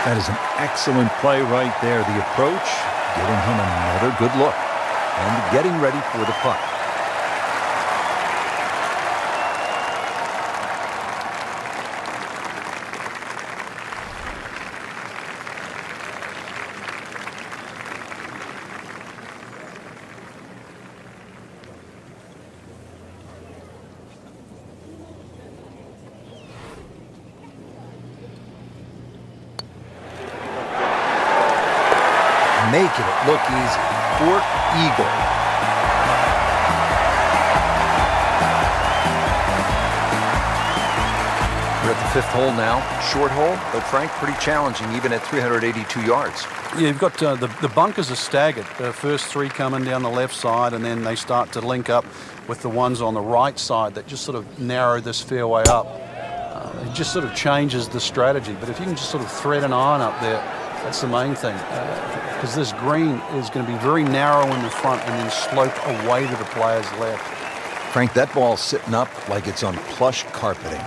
That is an excellent play right there. The approach, giving him another good look. And getting ready for the putt. Making it look easy for eagle. We're at the fifth hole now. Short hole, but Frank, pretty challenging even at 382 yards. Yeah, you've got the bunkers are staggered. The first three coming down the left side, and then they start to link up with the ones on the right side that just sort of narrow this fairway up. It just sort of changes the strategy. But if you can just sort of thread an iron up there, that's the main thing. Because this green is going to be very narrow in the front and then slope away to the player's left. Frank, that ball's sitting up like it's on plush carpeting.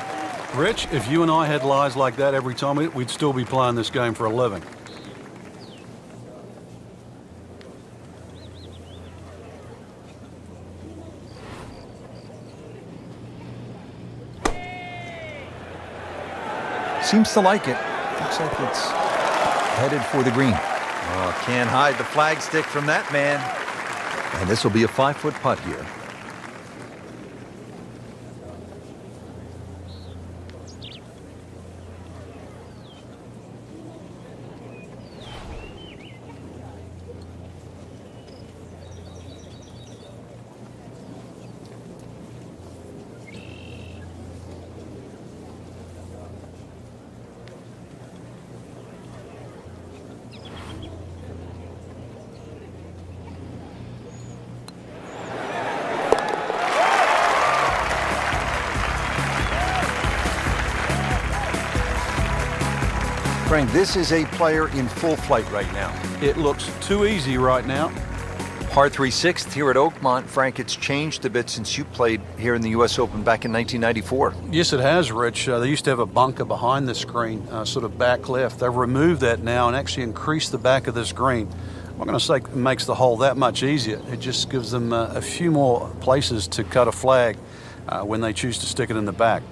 Rich, if you and I had lies like that every time, we'd still be playing this game for a living. Seems to like it. Looks like it's headed for the green. Oh, can't hide the flagstick from that man. And this will be a 5-foot putt here. Frank, this is a player in full flight right now. It looks too easy right now. Par 3 sixth here at Oakmont. Frank, it's changed a bit since you played here in the U.S. Open back in 1994. Yes, it has, Rich. They used to have a bunker behind the screen, sort of back left. They've removed that now and actually increased the back of this green. I'm not going to say it makes the hole that much easier. It just gives them a few more places to cut a flag when they choose to stick it in the back.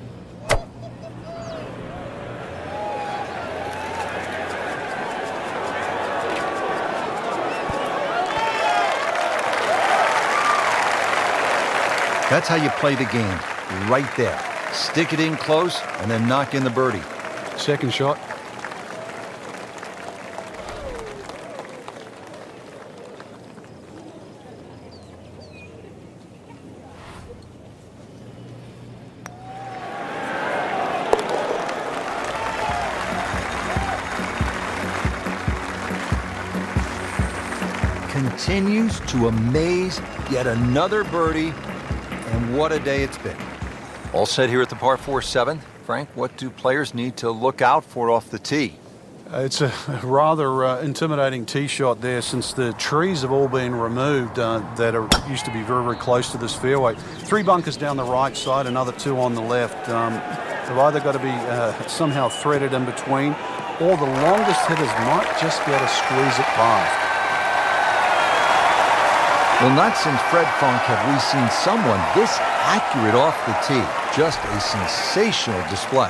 That's how you play the game, right there. Stick it in close and then knock in the birdie. Second shot. Continues to amaze, yet another birdie. And what a day it's been. All set here at the par 4 7. Frank, what do players need to look out for off the tee? It's a rather intimidating tee shot there since the trees have all been removed that used to be very, very close to this fairway. 3 bunkers down the right side, another 2 on the left. They've either got to be somehow threaded in between, or the longest hitters might just be able to squeeze it past. Well, not since Fred Funk have we seen someone this accurate off the tee. Just a sensational display.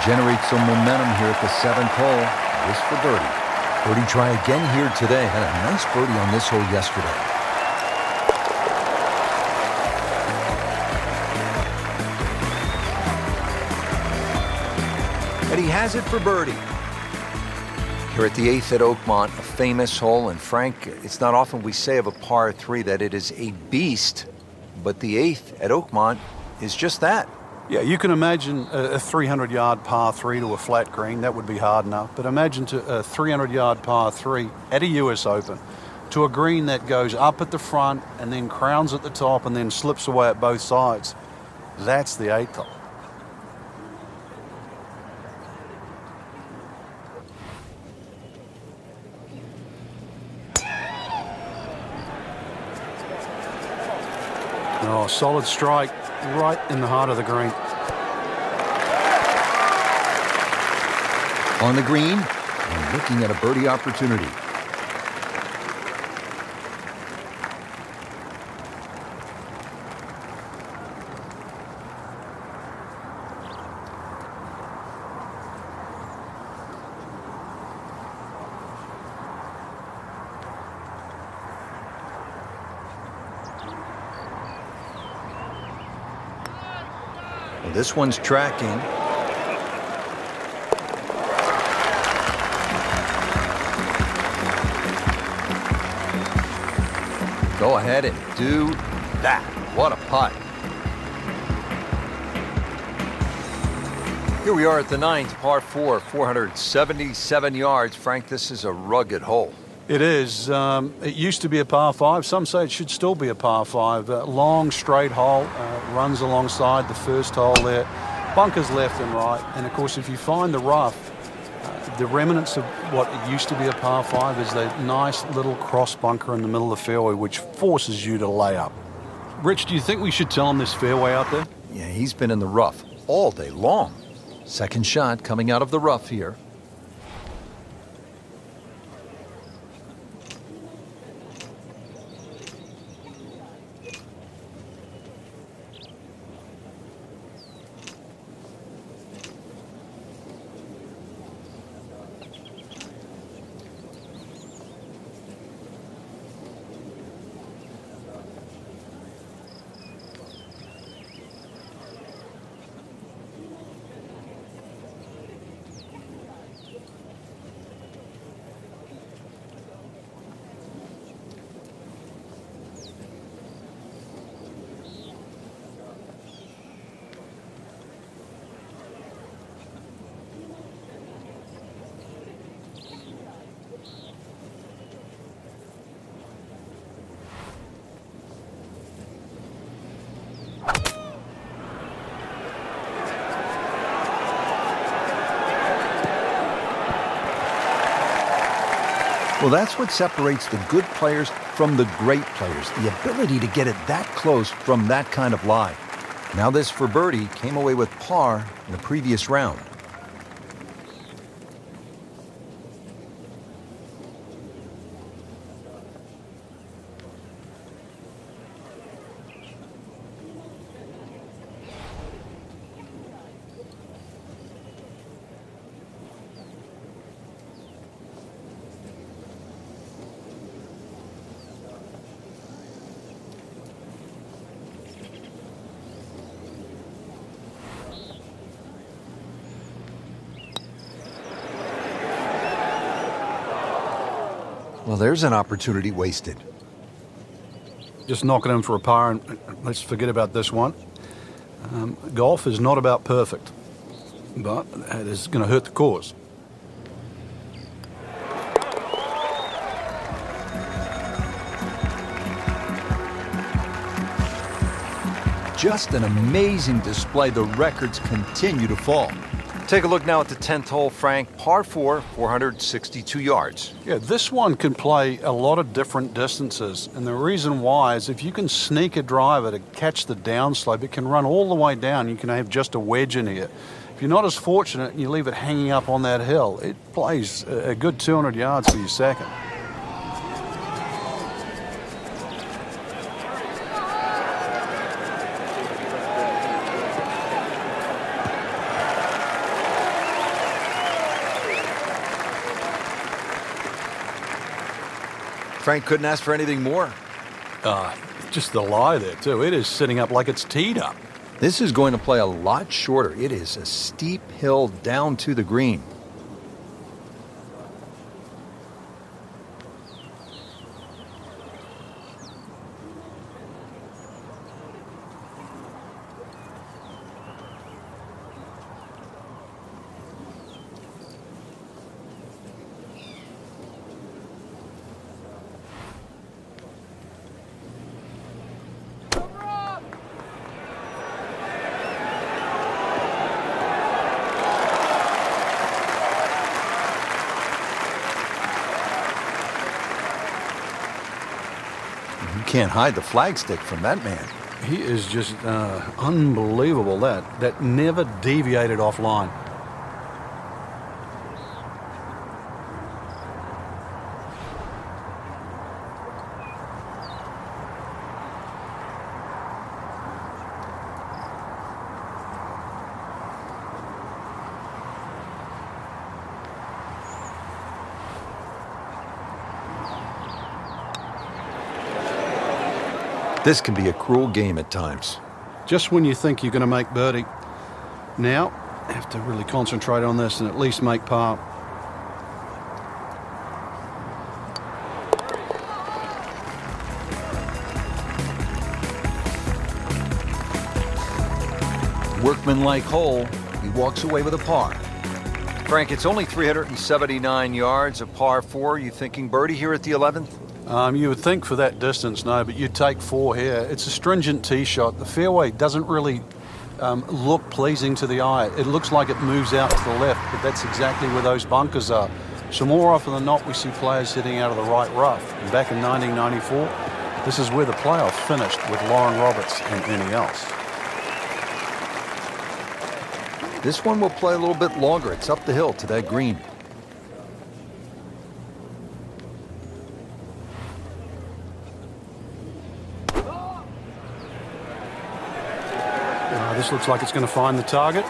Generate some momentum here at the 7th hole. Just for birdie. Birdie try again here today. Had a nice birdie on this hole yesterday. And he has it for birdie. Here at the 8th at Oakmont, a famous hole. And Frank, it's not often we say of a par 3 that it is a beast, but the 8th at Oakmont is just that. Yeah, you can imagine a 300-yard par 3 to a flat green. That would be hard enough. But imagine a 300-yard par 3 at a U.S. Open, to a green that goes up at the front and then crowns at the top and then slips away at both sides. That's the 8th hole. Oh, solid strike right in the heart of the green. On the green and looking at a birdie opportunity. Well, this one's tracking. Go ahead and do that. What a putt. Here we are at the 9th, par 4, 477 yards. Frank, this is a rugged hole. It is. It used to be a par 5. Some say it should still be a par 5. Long, straight hole, runs alongside the first hole there. Bunkers left and right. And, of course, if you find the rough, the remnants of what it used to be a par 5 is that nice little cross bunker in the middle of the fairway, which forces you to lay up. Rich, do you think we should tell him this fairway out there? Yeah, he's been in the rough all day long. Second shot coming out of the rough here. Well, that's what separates the good players from the great players, the ability to get it that close from that kind of lie. Now this for birdie came away with par in the previous round. Well, there's an opportunity wasted. Just knocking in for a par, and let's forget about this one. Golf is not about perfect, but it is going to hurt the cause. Just an amazing display. The records continue to fall. Take a look now at the 10th hole, Frank. Par 4, 462 yards. Yeah, this one can play a lot of different distances. And the reason why is if you can sneak a driver to catch the downslope, it can run all the way down. You can have just a wedge in here. If you're not as fortunate and you leave it hanging up on that hill, it plays a good 200 yards for your second. Frank couldn't ask for anything more. Just the lie there, too. It is sitting up like it's teed up. This is going to play a lot shorter. It is a steep hill down to the green. can't hide the flagstick from that man. He is just unbelievable. That never deviated offline. This can be a cruel game at times. Just when you think you're going to make birdie, now have to really concentrate on this and at least make par. Workmanlike hole. He walks away with a par. Frank, it's only 379 yards, a par 4. You thinking birdie here at the 11th? You would think for that distance, no, but you take 4 here. It's a stringent tee shot. The fairway doesn't really look pleasing to the eye. It looks like it moves out to the left, but that's exactly where those bunkers are. So more often than not, we see players hitting out of the right rough. And back in 1994, this is where the playoff finished with Lauren Roberts and Ernie Els. This one will play a little bit longer. It's up the hill to that green. This looks like it's going to find the target.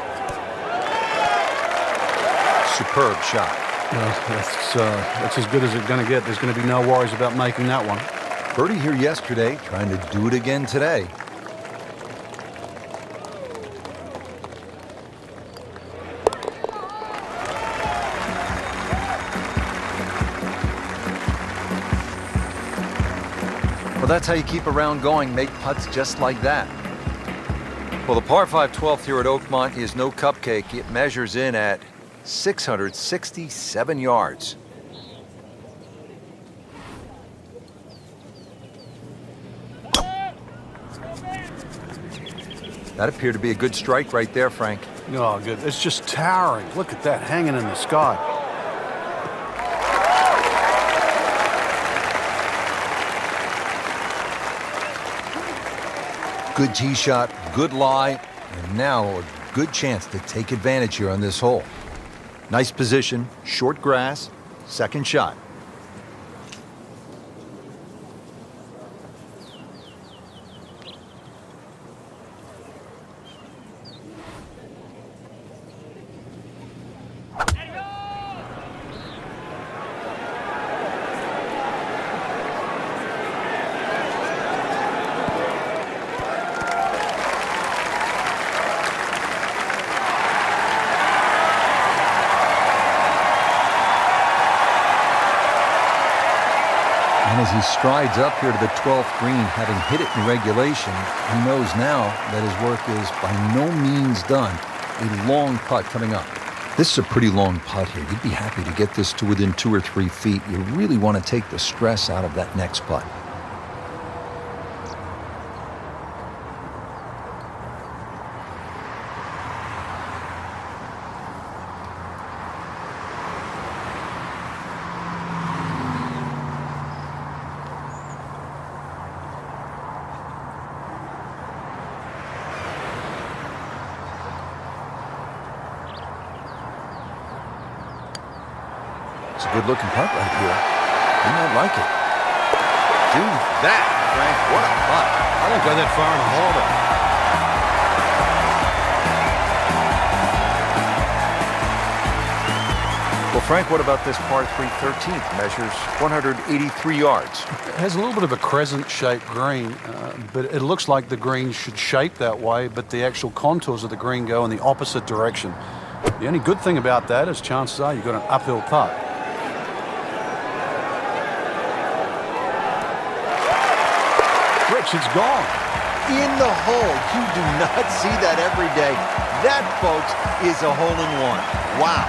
Superb shot. That's as good as it's going to get. There's going to be no worries about making that one. Birdie here yesterday, trying to do it again today. Well, that's how you keep a round going. Make putts just like that. Well, the par 5 12th here at Oakmont is no cupcake. It measures in at 667 yards. That appeared to be a good strike right there, Frank. Oh, good. It's just towering. Look at that hanging in the sky. Good tee shot, good lie, and now a good chance to take advantage here on this hole. Nice position, short grass, second shot. And as he strides up here to the 12th green, having hit it in regulation, he knows now that his work is by no means done. A long putt coming up. This is a pretty long putt here. You'd be happy to get this to within 2 or 3 feet. You really want to take the stress out of that next putt. It's a good-looking putt right here. You might like it. Do that, Frank. What a putt. I don't go that far in a hole. Well, Frank, what about this par 3 13th? Measures 183 yards. It has a little bit of a crescent-shaped green, but it looks like the green should shape that way, but the actual contours of the green go in the opposite direction. The only good thing about that is chances are you've got an uphill putt. It's gone. In the hole. You do not see that every day. That, folks, is a hole-in-one. Wow.